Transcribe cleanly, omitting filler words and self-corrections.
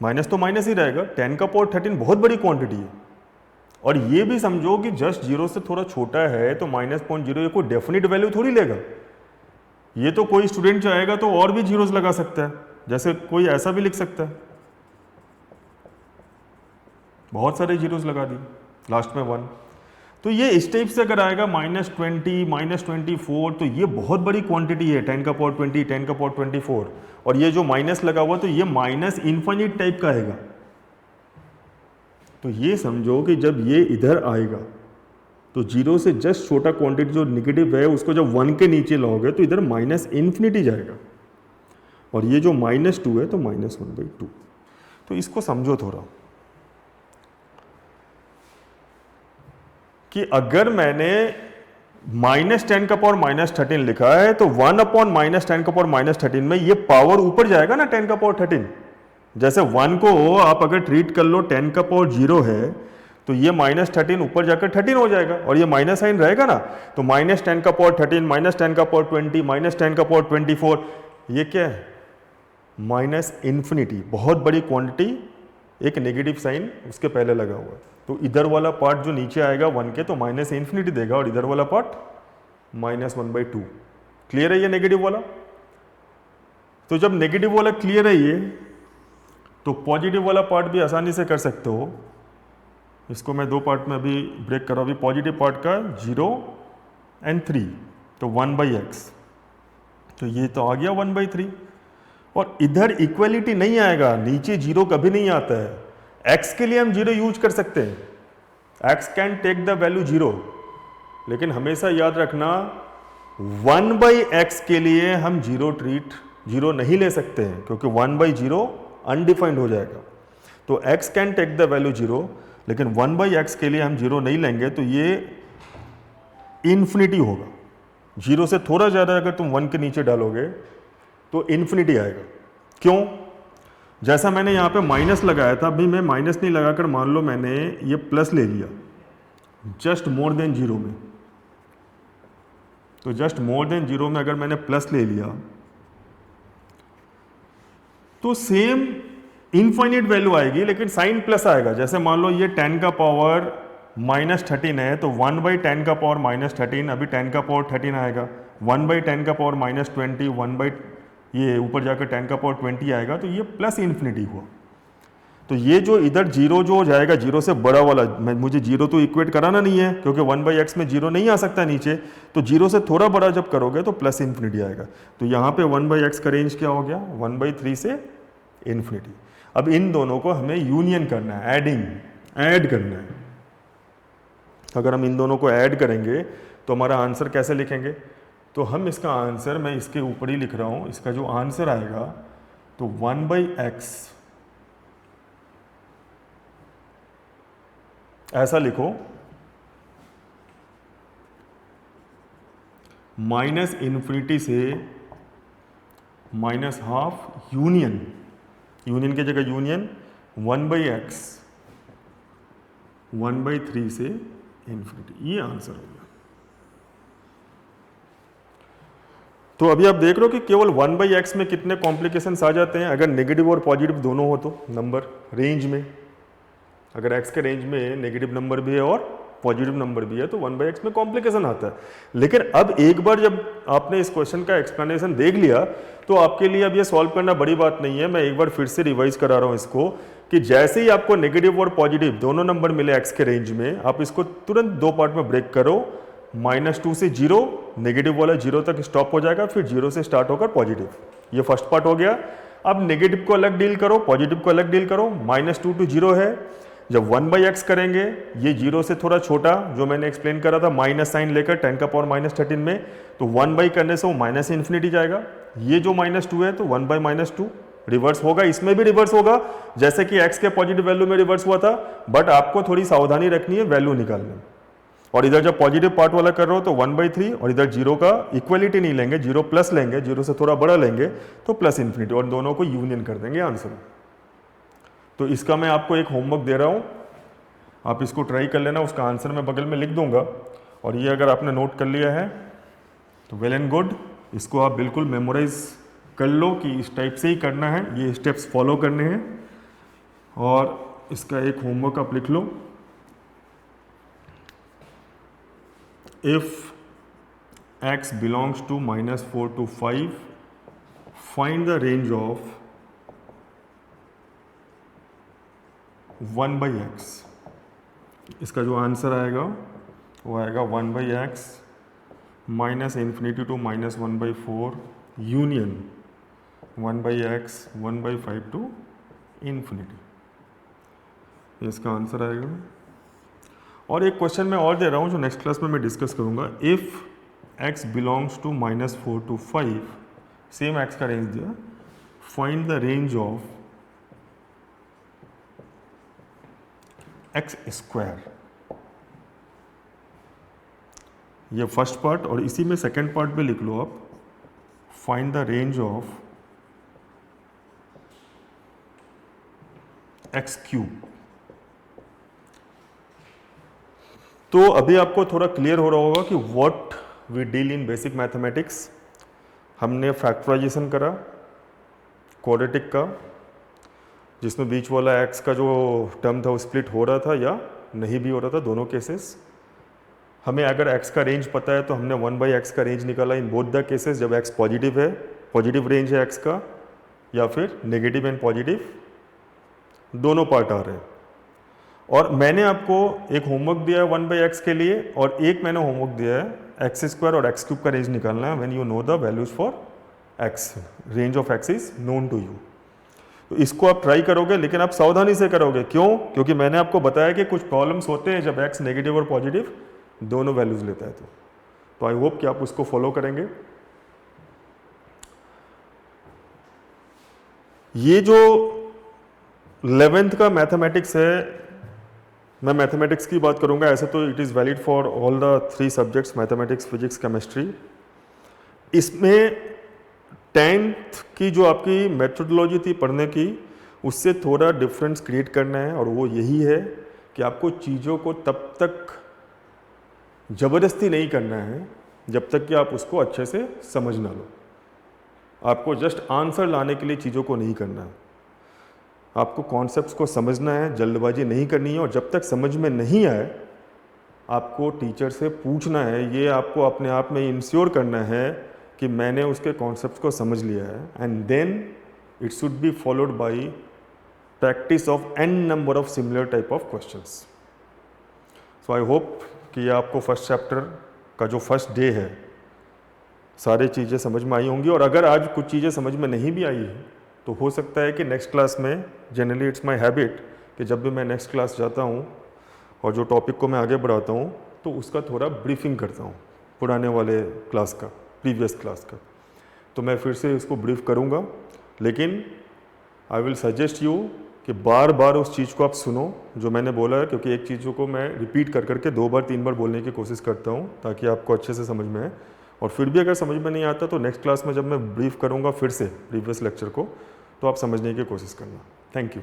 Minus तो minus ही रहेगा, 10 का पावर 13 बहुत बड़ी क्वांटिटी है। और ये भी समझो कि जस्ट 0 से थोड़ा छोटा है तो -0.0 ये कोई डेफिनेट वैल्यू थोड़ी लेगा। ये तो कोई स्टूडेंट चाहेगा तो और भी जीरोस लगा सकता है, जैसे कोई ऐसा भी लिख सकता है, बहुत सारे जीरोस लगा दिए, लास्ट में 1। तो ये इस टाइप से अगर आएगा -20, -24, तो ये बहुत बड़ी क्वांटिटी है, 10 का पावर 20, 10 का पावर 24। और ये जो माइनस लगा हुआ तो ये माइनस इन्फिनिट टाइप का आएगा। तो ये समझो कि जब ये इधर आएगा तो 0 से जस्ट छोटा क्वांटिटी जो निगेटिव है उसको जब 1 के नीचे लाओगे तो इधर माइनस इन्फिनिटी जाएगा। और ये जो -2 है तो -1/2। तो इसको समझो थोड़ा कि अगर मैंने -10 का पावर -13 लिखा है तो 1/-10 का पावर -13 में ये पावर ऊपर जाएगा ना, 10 का पावर 13। जैसे 1 को आप अगर ट्रीट कर लो 10 का पावर 0 है तो ये -13 ऊपर जाकर 13 हो जाएगा और ये माइनस साइन रहेगा ना, तो -10 का पावर 13, -10 का पावर 20, -10 का पावर 24, ये क्या है? माइनस इन्फिनिटी, बहुत बड़ी क्वांटिटी, एक नेगेटिव साइन उसके पहले लगा हुआ है। तो इधर वाला पार्ट जो नीचे आएगा 1 के तो माइनस इन्फिनिटी देगा और इधर वाला पार्ट -1/2। क्लियर है ये नेगेटिव वाला? तो जब नेगेटिव वाला क्लियर है ये, तो पॉजिटिव वाला पार्ट भी आसानी से कर सकते हो। इसको मैं 2 पार्ट में अभी ब्रेक कर रहा हूँ। अभी पॉजिटिव पार्ट का 0 और 3, तो 1/x, तो ये तो आ गया 1/3। और इधर इक्वलिटी नहीं आएगा, नीचे 0 कभी नहीं आता है। x के लिए हम 0 यूज कर सकते हैं, x can take the value 0, लेकिन हमेशा याद रखना 1/x के लिए हम 0 नहीं ले सकते हैं, क्योंकि 1/0 अनडिफाइंड हो जाएगा। तो x can take the value 0, लेकिन 1/x के लिए हम 0 नहीं लेंगे तो ये इन्फिनिटी होगा। 0 से थोड़ा ज़्यादा अगर तुम 1 के नीचे डालोगे तो इन्फिनिटी आएगा। क्यों? जैसा मैंने यहाँ पे माइनस लगाया था, अभी मैं माइनस नहीं लगाकर मान लो मैंने ये प्लस ले लिया जस्ट मोर देन 0 में, तो जस्ट मोर देन 0 में अगर मैंने प्लस ले लिया तो सेम इनफाइनाइट वैल्यू आएगी, लेकिन साइन प्लस आएगा। जैसे मान लो ये 10 का पावर -13 है तो 1/10 का पावर -13, अभी 10 का पावर 13 आएगा, 1/10 का पावर -20, 1 ये ऊपर जाकर 10 का पावर 20 आएगा, तो ये प्लस इन्फिनिटी हुआ। तो ये जो इधर 0 जो हो जाएगा, 0 से बड़ा वाला, मुझे 0 तो इक्वेट कराना नहीं है क्योंकि 1/x में 0 नहीं आ सकता नीचे, तो 0 से थोड़ा बड़ा जब करोगे तो प्लस इन्फिनिटी आएगा। तो यहाँ पे 1/x का रेंज क्या हो गया? 1/3 से इन्फिनिटी। अब इन दोनों को हमें यूनियन करना है, ऐड करना है। अगर हम इन दोनों को ऐड करेंगे तो हमारा आंसर कैसे लिखेंगे? तो हम इसका आंसर, मैं इसके ऊपर ही लिख रहा हूं, इसका जो आंसर आएगा तो 1/x ऐसा लिखो, -इन्फिनिटी से -12 यूनियन की जगह यूनियन 1/x 1/3 से इन्फिनिटी, ये आंसर हो गया। तो अभी आप देख रहे हो कि केवल 1/x में कितने कॉम्प्लिकेशंस आ जाते हैं अगर नेगेटिव और पॉजिटिव दोनों हो तो नंबर रेंज में। अगर x के रेंज में नेगेटिव नंबर भी है और पॉजिटिव नंबर भी है तो 1/x में कॉम्प्लिकेशन आता है। लेकिन अब एक बार जब आपने इस क्वेश्चन का एक्सप्लेनेशन देख लिया तो आपके लिए अब ये सॉल्व करना बड़ी बात नहीं है। मैं एक बार फिर से रिवाइज करा रहा हूँ इसको, कि जैसे ही आपको नेगेटिव और पॉजिटिव दोनों नंबर मिले x के रेंज में, आप इसको तुरंत 2 पार्ट में ब्रेक करो। -2 से 0, नेगेटिव वाला 0 तक स्टॉप हो जाएगा, फिर 0 से स्टार्ट होकर पॉजिटिव। ये फर्स्ट पार्ट हो गया। अब नेगेटिव को अलग डील करो, पॉजिटिव को अलग डील करो। -2 to 0 है, जब 1/x करेंगे, ये 0 से थोड़ा छोटा जो मैंने एक्सप्लेन करा था माइनस साइन लेकर 10 का पावर -13 में, तो 1/, करने से वो माइनस इन्फिनिटी जाएगा। ये जो -2 है तो 1/-2 रिवर्स होगा, इसमें भी रिवर्स होगा जैसे कि x के पॉजिटिव वैल्यू में रिवर्स हुआ था, बट आपको थोड़ी सावधानी रखनी है वैल्यू निकालने में। और इधर जब पॉजिटिव पार्ट वाला कर रहे हो तो 1/3, और इधर 0 का इक्वलिटी नहीं लेंगे, 0 प्लस लेंगे, 0 से थोड़ा बड़ा लेंगे तो प्लस इन्फिनिटी, और दोनों को यूनियन कर देंगे आंसर। तो इसका मैं आपको एक होमवर्क दे रहा हूँ, आप इसको ट्राई कर लेना, उसका आंसर मैं बगल में लिख दूंगा। और ये अगर आपने नोट कर लिया है तो वेल एंड गुड, इसको आप बिल्कुल मेमोराइज कर लो कि इस टाइप से ही करना है, ये स्टेप्स फॉलो करने हैं। और इसका एक होमवर्क आप लिख लो, if x belongs to -4 to 5 find the range of 1/x। इसका जो आंसर आएगा वो आएगा 1/x -∞ to -1/4 union 1/x 1/5 to infinity, इसका आंसर आएगा। और एक क्वेश्चन मैं और दे रहा हूँ जो नेक्स्ट क्लास में मैं डिस्कस करूँगा। If x belongs to -4 to 5, same x का रेंज दिया, find the range of x²। ये फर्स्ट पार्ट, और इसी में सेकेंड पार्ट भी लिख लो आप, find the range of x³। तो अभी आपको थोड़ा क्लियर हो रहा होगा कि what we deal in basic mathematics. हमने फैक्टराइजेशन करा क्वाड्रेटिक का, जिसमें बीच वाला x का जो टर्म था वो स्प्लिट हो रहा था या नहीं भी हो रहा था, दोनों केसेस। हमें अगर x का रेंज पता है तो हमने 1/x का रेंज निकाला इन बोथ द केसेस, जब x पॉजिटिव है, पॉजिटिव रेंज है x का, या फिर नेगेटिव एंड पॉजिटिव दोनों पार्ट आ रहे हैं। और मैंने आपको एक होमवर्क दिया है 1/x के लिए, और एक मैंने होमवर्क दिया है x² और x³ का रेंज निकालना है when you know the values for x, range of x is known to you. तो इसको आप ट्राई करोगे, लेकिन आप सावधानी से करोगे। क्यों? क्योंकि मैंने आपको बताया कि कुछ प्रॉब्लम्स होते हैं जब x नेगेटिव और पॉजिटिव दोनों वैल्यूज लेता है। तो आई होप कि आप उसको फॉलो करेंगे। ये जो 11th का मैथमेटिक्स है, मैं मैथमेटिक्स की बात करूंगा, ऐसे तो it is valid for all the 3 subjects, mathematics, physics, chemistry. इसमें 10th की जो आपकी मेथोडोलॉजी थी पढ़ने की, उससे थोड़ा डिफरेंस क्रिएट करना है, और वो यही है कि आपको चीज़ों को तब तक ज़बरदस्ती नहीं करना है जब तक कि आप उसको अच्छे से समझ ना लो। आपको जस्ट आंसर लाने के लिए चीज़ों को नहीं करना है, आपको कॉन्सेप्ट्स को समझना है, जल्दबाजी नहीं करनी है, और जब तक समझ में नहीं आए आपको टीचर से पूछना है। ये आपको अपने आप में इंश्योर करना है कि मैंने उसके कॉन्सेप्ट्स को समझ लिया है, and then it should be followed by practice of n number of similar type of questions. So I hope कि ये आपको फर्स्ट चैप्टर का जो फर्स्ट डे है सारी चीज़ें समझ में आई होंगी। और अगर आज कुछ चीज़ें समझ में नहीं भी आई है तो हो सकता है कि नेक्स्ट क्लास में, जनरली इट्स माय हैबिट कि जब भी मैं नेक्स्ट क्लास जाता हूँ और जो टॉपिक को मैं आगे बढ़ाता हूँ तो उसका थोड़ा ब्रीफिंग करता हूँ पुराने वाले क्लास का, प्रीवियस क्लास का। तो मैं फिर से इसको ब्रीफ करूँगा, लेकिन आई विल सजेस्ट यू कि बार बार उस चीज़ को आप सुनो जो मैंने बोला है, क्योंकि एक चीज़ों को मैं रिपीट कर करके 2 बार 3 बार बोलने की कोशिश करता हूँ ताकि आपको अच्छे से समझ में आए। और फिर भी अगर समझ में नहीं आता तो नेक्स्ट क्लास में जब मैं ब्रीफ करूँगा फिर से प्रीवियस लेक्चर को, तो आप समझने की कोशिश करना। Thank you.